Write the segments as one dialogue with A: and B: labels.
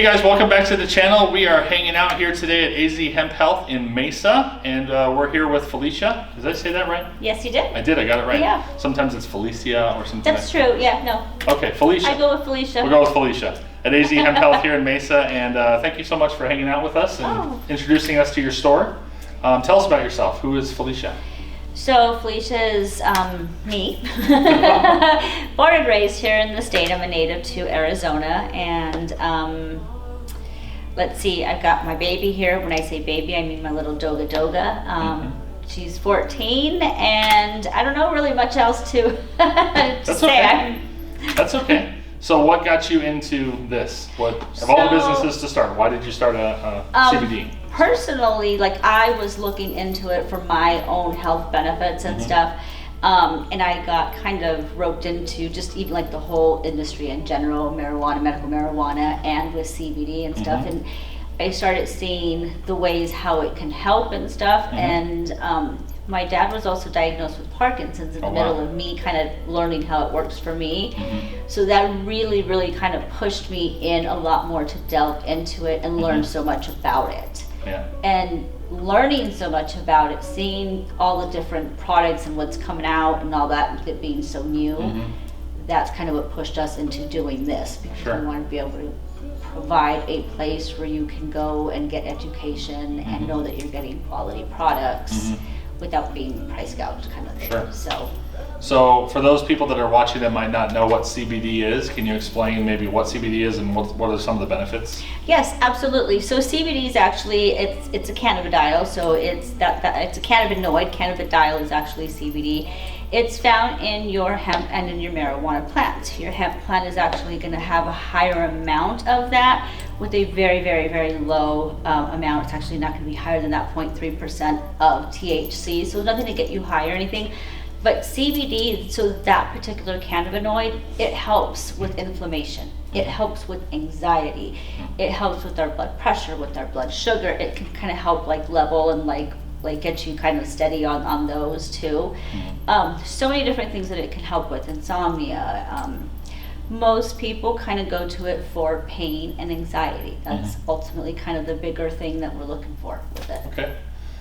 A: Hey guys, welcome back to the channel. We are hanging out here today at AZ Hemp Health in Mesa, and we're here with Felicia. Did I say that right?
B: Yes, you did.
A: I did, I got it right.
B: Yeah.
A: Sometimes it's Felicia or something.
B: That's true, yeah, no.
A: Okay, Felicia.
B: I go with Felicia.
A: We'll go with Felicia at AZ Hemp Health here in Mesa, and thank you so much for hanging out with us and introducing us to your store. Tell us about yourself. Who is Felicia?
B: So Felicia is me. Born and raised here in the state. I'm a native to Arizona, and let's see, I've got my baby here. When I say baby, I mean my little Doga. She's 14, and I don't know really much else to, to say.
A: Okay. That's okay. So what got you into this? What of all the businesses to start, why did you start a CBD?
B: Personally, like I was looking into it for my own health benefits and stuff. And I got kind of roped into just even like the whole industry in general, marijuana, medical marijuana, and with CBD and stuff. And I started seeing the ways how it can help and stuff. And my dad was also diagnosed with Parkinson's in the middle of me kind of learning how it works for me. So that really, really kind of pushed me in a lot more to delve into it and learn so much about it. And learning so much about it, seeing all the different products and what's coming out and all that, with it being so new, that's kind of what pushed us into doing this, because we want to be able to provide a place where you can go and get education and know that you're getting quality products without being price gouged kind of thing.
A: So for those people that are watching that might not know what CBD is, can you explain maybe what CBD is and what are some of the benefits?
B: Yes, absolutely. So CBD is actually, it's a cannabidiol, so it's it's a cannabinoid. Cannabidiol is actually CBD. It's found in your hemp and in your marijuana plants. Your hemp plant is actually going to have a higher amount of that with a very, very, very low amount. It's actually not going to be higher than that 0.3% of THC, so nothing to get you high or anything. But CBD, so that particular cannabinoid, it helps with inflammation. It helps with anxiety. It helps with our blood pressure, with our blood sugar. It can kind of help like level and like get you kind of steady on those too. So many different things that it can help with. Insomnia. Most people kind of go to it for pain and anxiety. That's ultimately kind of the bigger thing that we're looking for with it.
A: Okay.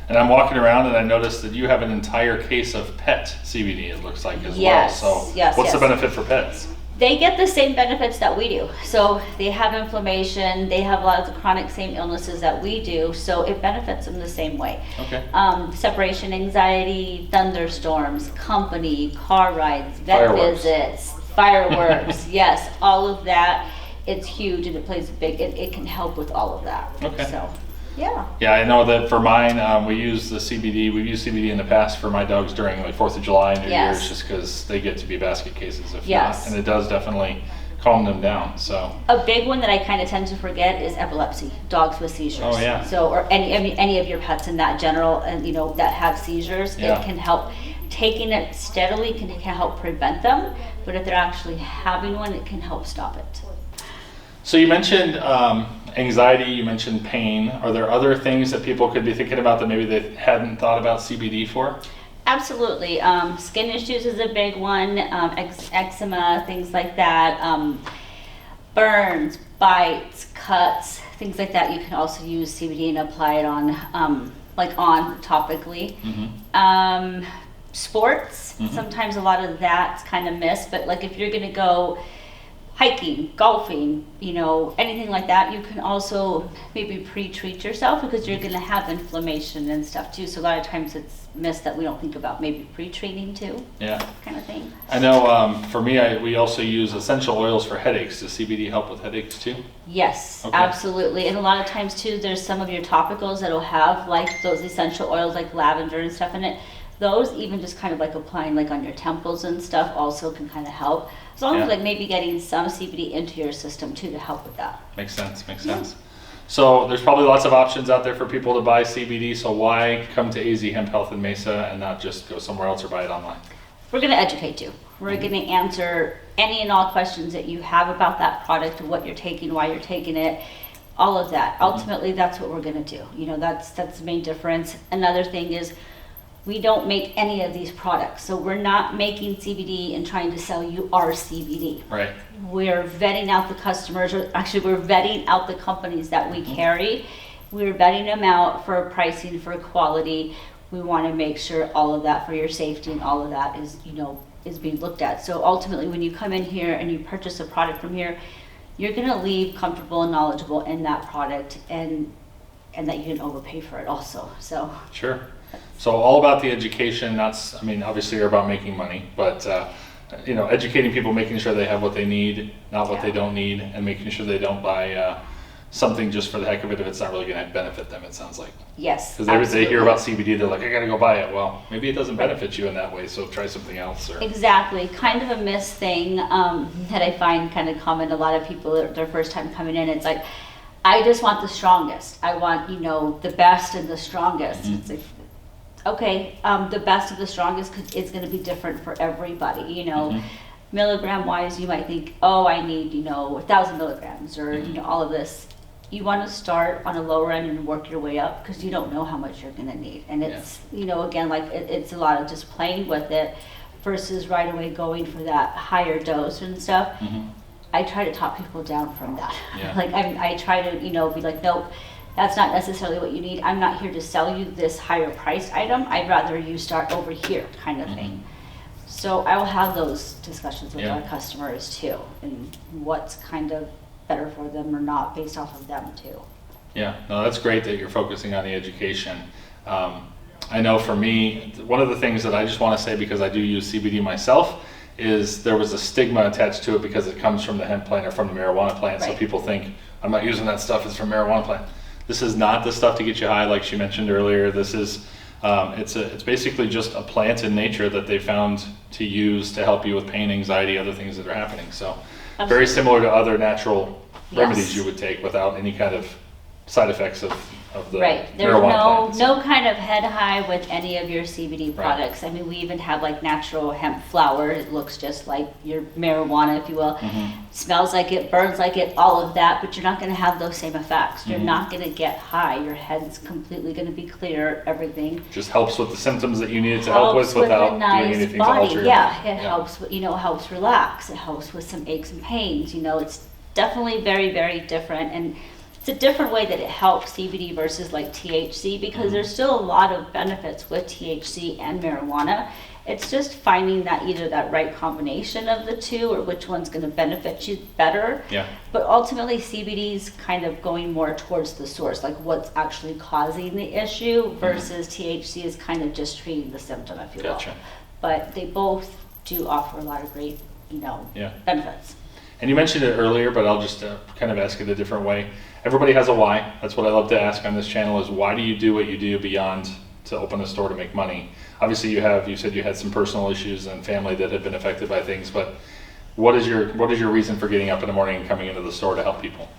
A: And I'm walking around and I noticed that you have an entire case of pet CBD, it looks like, as well. So what's the benefit for pets?
B: They get the same benefits that we do. So they have inflammation, they have a lot of the chronic same illnesses that we do, so it benefits them the same way. Separation anxiety, thunderstorms, company, car rides, vet visits, fireworks, yes, all of that. It's huge and it plays a big, it can help with all of that. Yeah,
A: I know that for mine, we use the CBD. We've used CBD in the past for my dogs during like 4th of July and New Year's, just because they get to be basket cases if not, and it does definitely calm them down. So
B: a big one that I kind of tend to forget is epilepsy, dogs with seizures. So or any of your pets in that general, and you know, that have seizures, it can help. Taking it steadily can help prevent them, but if they're actually having one, it can help stop it.
A: So you mentioned anxiety, you mentioned pain. Are there other things that people could be thinking about that maybe they hadn't thought about CBD for?
B: Absolutely. Skin issues is a big one, eczema, things like that. Burns, bites, cuts, things like that. You can also use CBD and apply it on, on topically. Sports, sometimes a lot of that's kind of missed, but like if you're going to go hiking, golfing, you know, anything like that, you can also maybe pre-treat yourself because you're going to have inflammation and stuff too. So a lot of times it's missed that we don't think about maybe pre-treating too. Kind of thing.
A: I know for me, we also use essential oils for headaches. Does CBD help with headaches too?
B: Yes, absolutely. And a lot of times too, there's some of your topicals that'll have like those essential oils like lavender and stuff in it. Those even just kind of like applying like on your temples and stuff also can kind of help. As long as like maybe getting some CBD into your system too to help with that.
A: Makes sense. So there's probably lots of options out there for people to buy CBD. So why come to AZ Hemp Health in Mesa and not just go somewhere else or buy it online?
B: We're going to educate you. We're going to answer any and all questions that you have about that product, what you're taking, why you're taking it, all of that. Ultimately, that's what we're going to do. You know, that's the main difference. Another thing is we don't make any of these products. So we're not making CBD and trying to sell you our CBD.
A: Right.
B: We're vetting out the customers, or actually we're vetting out the companies that we carry. We're vetting them out for pricing, for quality. We want to make sure all of that for your safety and all of that is, is being looked at. So ultimately, when you come in here and you purchase a product from here, you're going to leave comfortable and knowledgeable in that product, and that you didn't overpay for it also. So
A: sure. So all about the education. Obviously you're about making money, but educating people, making sure they have what they need, not what they don't need, and making sure they don't buy something just for the heck of it if it's not really going to benefit them, it sounds like.
B: Yes,
A: because they hear about CBD, they're like, I gotta go buy it. Well, maybe it doesn't benefit you in that way, so try something else. Or
B: exactly. Kind of a myth thing that I find kind of common. A lot of people, their first time coming in, it's like, I just want the strongest. I want, the best and the strongest. It's like, okay, the best of the strongest is going to be different for everybody. Milligram wise, you might think, oh, I need 1,000 milligrams or all of this. You want to start on a lower end and work your way up, because you don't know how much you're going to need. And it's again, like it's a lot of just playing with it versus right away going for that higher dose and stuff. I try to talk people down from that. Like I try to be like, nope, that's not necessarily what you need. I'm not here to sell you this higher priced item. I'd rather you start over here, kind of thing. So I will have those discussions with our customers too, and what's kind of better for them or not based off of them too.
A: Yeah, no, that's great that you're focusing on the education. I know for me, one of the things that I just want to say, because I do use CBD myself, is there was a stigma attached to it because it comes from the hemp plant or from the marijuana plant. So people think, I'm not using that stuff, it's from marijuana plant. This is not the stuff to get you high, like she mentioned earlier. This is, it's basically just a plant in nature that they found to use to help you with pain, anxiety, other things that are happening. So very similar to other natural remedies you would take without any kind of side effects of the
B: There's
A: marijuana
B: no kind of head high with any of your CBD products. I mean, we even have like natural hemp flower. It looks just like your marijuana, if you will. Smells like it, burns like it, all of that, but you're not going to have those same effects. You're not going to get high. Your head's completely going to be clear, everything.
A: Just helps with the symptoms that you need it to help with without doing anything to alter your
B: helps with, helps relax. It helps with some aches and pains. It's definitely very, very different. And it's a different way that it helps CBD versus like THC, because there's still a lot of benefits with THC and marijuana. It's just finding that either that right combination of the two, or which one's going to benefit you better. But ultimately CBD's kind of going more towards the source, like what's actually causing the issue, versus THC is kind of just treating the symptom, if you will. But they both do offer a lot of great, benefits.
A: And you mentioned it earlier, but I'll just kind of ask it a different way. Everybody has a why. That's what I love to ask on this channel, is why do you do what you do beyond to open a store to make money? Obviously you said you had some personal issues and family that had been affected by things, but what is your reason for getting up in the morning and coming into the store to help people?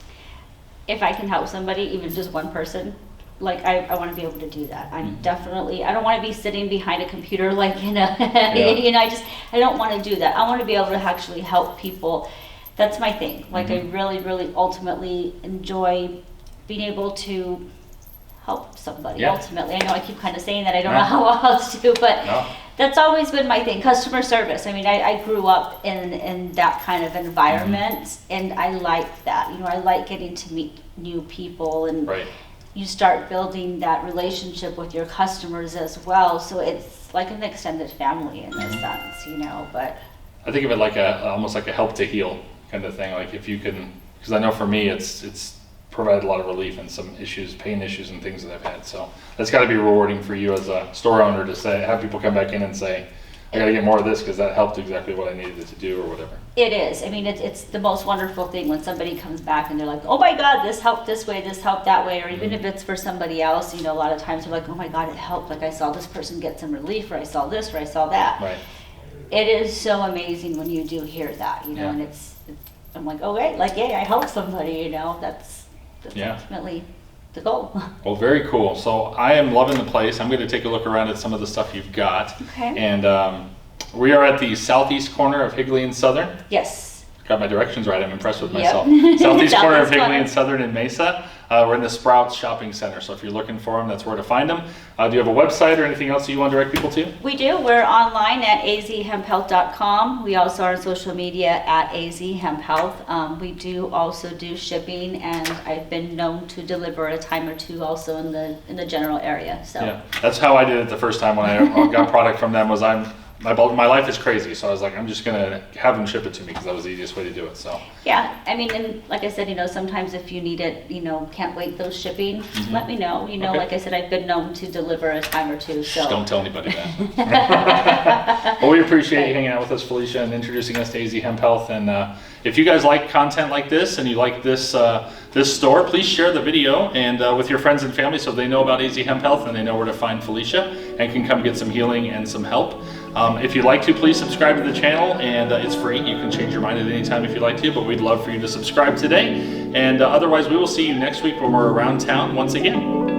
A: If I can help somebody, even just one person, like I want to be able to do that. I don't want to be sitting behind a computer like I don't want to do that. I want to be able to actually help people. That's my thing. Like I really, really ultimately enjoy being able to help somebody. Ultimately, I know I keep kind of saying that. I don't know how else to, but that's always been my thing. Customer service. I mean, I grew up in that kind of environment, and I like that. I like getting to meet new people, and you start building that relationship with your customers as well. So it's like an extended family in a sense, But I think of it like almost like a help to heal kind of thing. Like if you can, because I know for me it's provided a lot of relief in some issues, pain issues and things that I've had. So that's got to be rewarding for you as a store owner to have people come back in and say, I got to get more of this because that helped exactly what I needed it to do, or whatever. It is. I mean, it's the most wonderful thing when somebody comes back and they're like, oh my God, this helped this way, this helped that way. Or even if it's for somebody else, a lot of times they're like, oh my God, it helped. Like I saw this person get some relief, or I saw this, or I saw that. Right. It is so amazing when you do hear that, and I'm like, okay, like, yay, I helped somebody, that's ultimately the goal. Well, very cool. So I am loving the place. I'm going to take a look around at some of the stuff you've got. Okay. And we are at the southeast corner of Higley and Southern. Yes. Got my directions right. I'm impressed with myself. Southeast corner of Higley and Southern in Mesa. We're in the Sprouts Shopping Center, so if you're looking for them, that's where to find them. Do you have a website or anything else that you want to direct people to?
B: We do. We're online at azhemphealth.com. We also are on social media at AZ Hemp Health. We do also do shipping, and I've been known to deliver a time or two also in the general area. So
A: Yeah, that's how I did it the first time when I got product from them. Was my life is crazy, so I was like, I'm just gonna have them ship it to me because that was the easiest way to do it. So
B: yeah, I mean, and like I said, sometimes if you need it, can't wait those shipping, let me know. Okay. Like I said, I've been known to deliver a time or two. So
A: just don't tell anybody that. Well, we appreciate you hanging out with us, Felicia, and introducing us to AZ Hemp Health. And if you guys like content like this and you like this this store, please share the video and with your friends and family so they know about AZ Hemp Health and they know where to find Felicia and can come get some healing and some help. If you'd like to, please subscribe to the channel, and it's free. You can change your mind at any time if you'd like to, but we'd love for you to subscribe today. And otherwise, we will see you next week when we're around town once again.